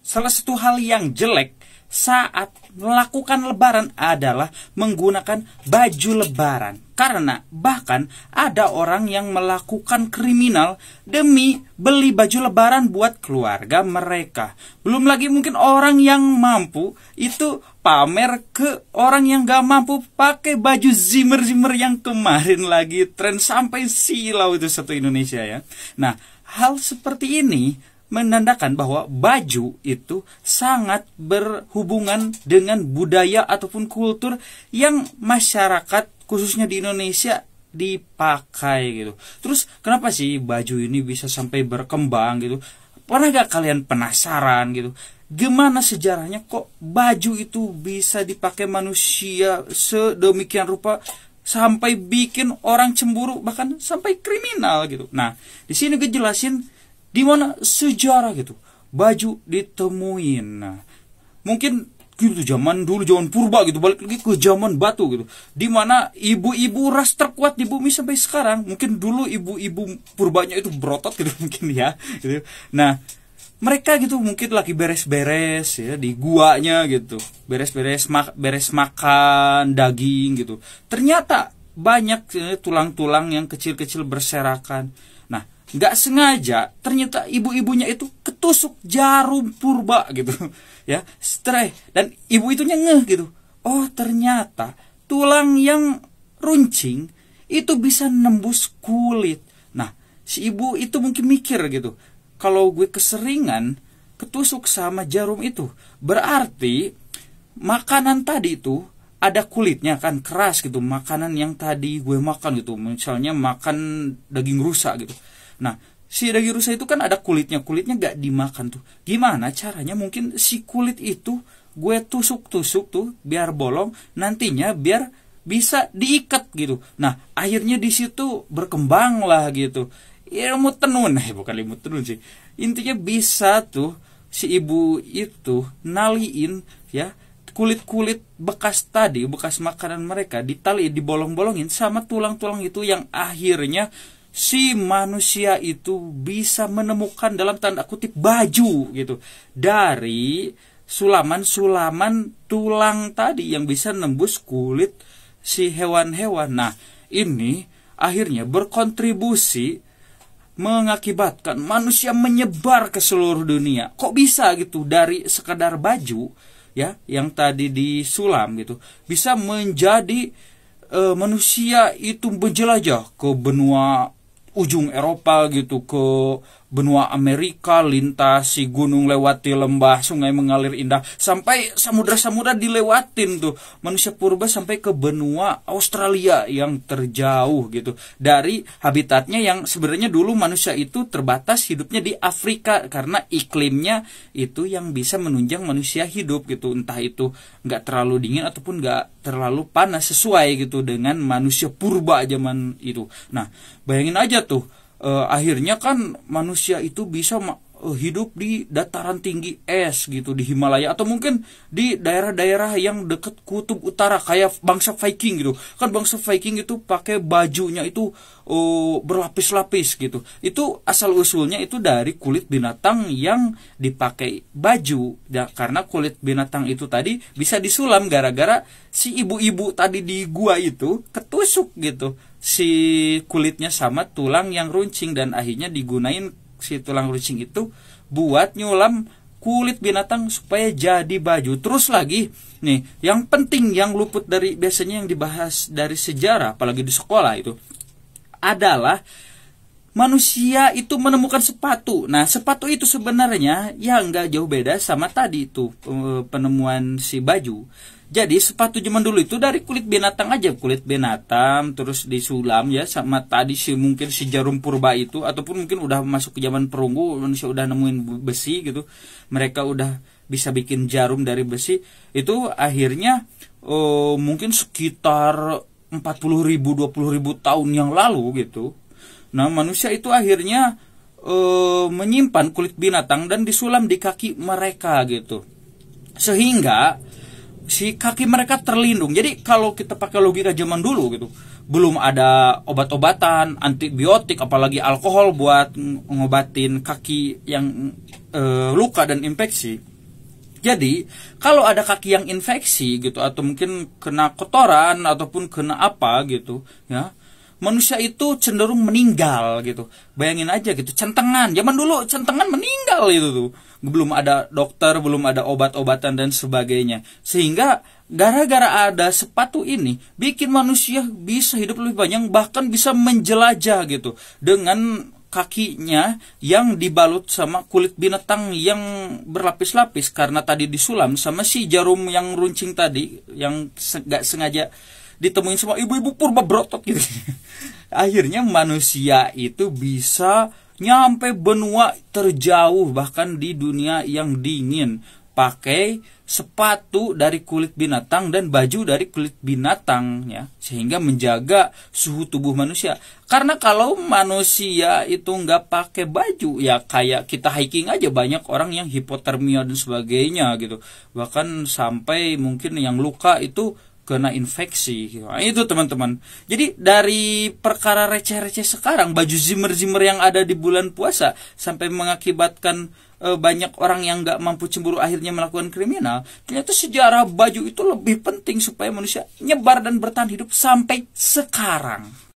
salah satu hal yang jelek saat melakukan lebaran adalah menggunakan baju lebaran. Karena bahkan ada orang yang melakukan kriminal demi beli baju lebaran buat keluarga mereka. Belum lagi mungkin orang yang mampu itu pamer ke orang yang gak mampu pakai baju zimmer-zimmer yang kemarin lagi tren sampai silau itu satu Indonesia ya. Nah, hal seperti ini menandakan bahwa baju itu sangat berhubungan dengan budaya ataupun kultur yang masyarakat khususnya di Indonesia dipakai gitu. Terus kenapa sih baju ini bisa sampai berkembang gitu? Pernah gak kalian penasaran gitu? Gimana sejarahnya kok baju itu bisa dipakai manusia sedemikian rupa sampai bikin orang cemburu bahkan sampai kriminal gitu. Nah, di sini gue jelasin di mana sejarah gitu baju ditemuin. Nah, mungkin gitu zaman dulu, zaman purba gitu, balik lagi ke zaman batu gitu, di mana ibu-ibu ras terkuat di bumi sampai sekarang. Mungkin dulu ibu-ibu purbanya itu berotot gitu mungkin ya gitu. Nah, mereka gitu mungkin lagi beres-beres ya di guanya gitu, beres-beres beres makan daging gitu, ternyata banyak tulang-tulang yang kecil-kecil berserakan. Nah, nggak sengaja ternyata ibu-ibunya itu ketusuk jarum purba gitu ya, stres, dan ibu itunya ngeh gitu, oh ternyata tulang yang runcing itu bisa nembus kulit. Nah, si ibu itu mungkin mikir gitu, kalau gue keseringan ketusuk sama jarum itu berarti makanan tadi itu ada kulitnya kan, keras gitu, makanan yang tadi gue makan gitu, misalnya makan daging rusa gitu. Nah, si daging rusa itu kan ada kulitnya gak dimakan tuh. Gimana caranya mungkin si kulit itu gue tusuk-tusuk tuh biar bolong, nantinya biar bisa diikat gitu. Nah, akhirnya di situ berkembang lah gitu ilmu tenun. Bukan ilmu tenun sih. Intinya bisa tuh si ibu itu naliin ya kulit-kulit bekas tadi, bekas makanan mereka, ditali, dibolong-bolongin sama tulang-tulang itu, yang akhirnya si manusia itu bisa menemukan dalam tanda kutip baju gitu dari sulaman-sulaman tulang tadi yang bisa nembus kulit si hewan-hewan. Nah, ini akhirnya berkontribusi mengakibatkan manusia menyebar ke seluruh dunia. Kok bisa gitu dari sekadar baju ya yang tadi disulam gitu bisa menjadi manusia itu menjelajah ke benua ujung Eropa gitu, ke benua Amerika, lintasi gunung, lewati lembah, sungai mengalir indah, sampai samudra-samudra dilewatin tuh manusia purba sampai ke benua Australia yang terjauh gitu, dari habitatnya yang sebenarnya dulu manusia itu terbatas hidupnya di Afrika karena iklimnya itu yang bisa menunjang manusia hidup gitu, entah itu nggak terlalu dingin ataupun nggak terlalu panas, sesuai gitu dengan manusia purba zaman itu. Nah, bayangin aja tuh, akhirnya kan manusia itu bisa hidup di dataran tinggi es gitu, di Himalaya, atau mungkin di daerah-daerah yang dekat kutub utara kayak bangsa Viking gitu. Kan bangsa Viking itu pakai bajunya itu berlapis-lapis gitu. Itu asal-usulnya itu dari kulit binatang yang dipakai baju ya, karena kulit binatang itu tadi bisa disulam gara-gara si ibu-ibu tadi di gua itu ketusuk gitu si kulitnya sama tulang yang runcing, dan akhirnya digunain si tulang runcing itu buat nyulam kulit binatang supaya jadi baju. Terus lagi nih, yang penting yang luput dari biasanya yang dibahas dari sejarah apalagi di sekolah itu adalah manusia itu menemukan sepatu. Nah, sepatu itu sebenarnya ya nggak jauh beda sama tadi itu penemuan si baju. Jadi sepatu zaman dulu itu dari kulit binatang aja, kulit binatang terus disulam ya sama tadi mungkin si jarum purba itu, ataupun mungkin udah masuk ke zaman perunggu, manusia udah nemuin besi gitu, mereka udah bisa bikin jarum dari besi itu. Akhirnya mungkin sekitar 40.000 20.000 tahun yang lalu gitu. Nah, manusia itu akhirnya menyimpan kulit binatang dan disulam di kaki mereka gitu, sehingga si kaki mereka terlindung. Jadi kalau kita pakai logika zaman dulu gitu, belum ada obat-obatan, antibiotik, apalagi alkohol buat ngobatin kaki yang luka dan infeksi. Jadi, kalau ada kaki yang infeksi gitu, atau mungkin kena kotoran ataupun kena apa gitu, ya, manusia itu cenderung meninggal gitu. Bayangin aja gitu, centengan. Zaman dulu centengan meninggal itu tuh. Belum ada dokter, belum ada obat-obatan dan sebagainya. Sehingga gara-gara ada sepatu ini, bikin manusia bisa hidup lebih panjang, bahkan bisa menjelajah gitu dengan kakinya yang dibalut sama kulit binatang yang berlapis-lapis karena tadi disulam sama si jarum yang runcing tadi yang gak sengaja ditemuin sama ibu-ibu purba berotot gitu. Akhirnya manusia itu bisa nyampe benua terjauh bahkan di dunia yang dingin pakai sepatu dari kulit binatang dan baju dari kulit binatang, ya, sehingga menjaga suhu tubuh manusia. Karena kalau manusia itu nggak pakai baju, ya kayak kita hiking aja, banyak orang yang hipotermia dan sebagainya gitu, bahkan sampai mungkin yang luka itu kena infeksi. Nah, itu teman-teman. Jadi dari perkara receh-receh sekarang, baju zimmer-zimmer yang ada di bulan puasa sampai mengakibatkan banyak orang yang nggak mampu cemburu akhirnya melakukan kriminal. Ternyata sejarah baju itu lebih penting supaya manusia nyebar dan bertahan hidup sampai sekarang.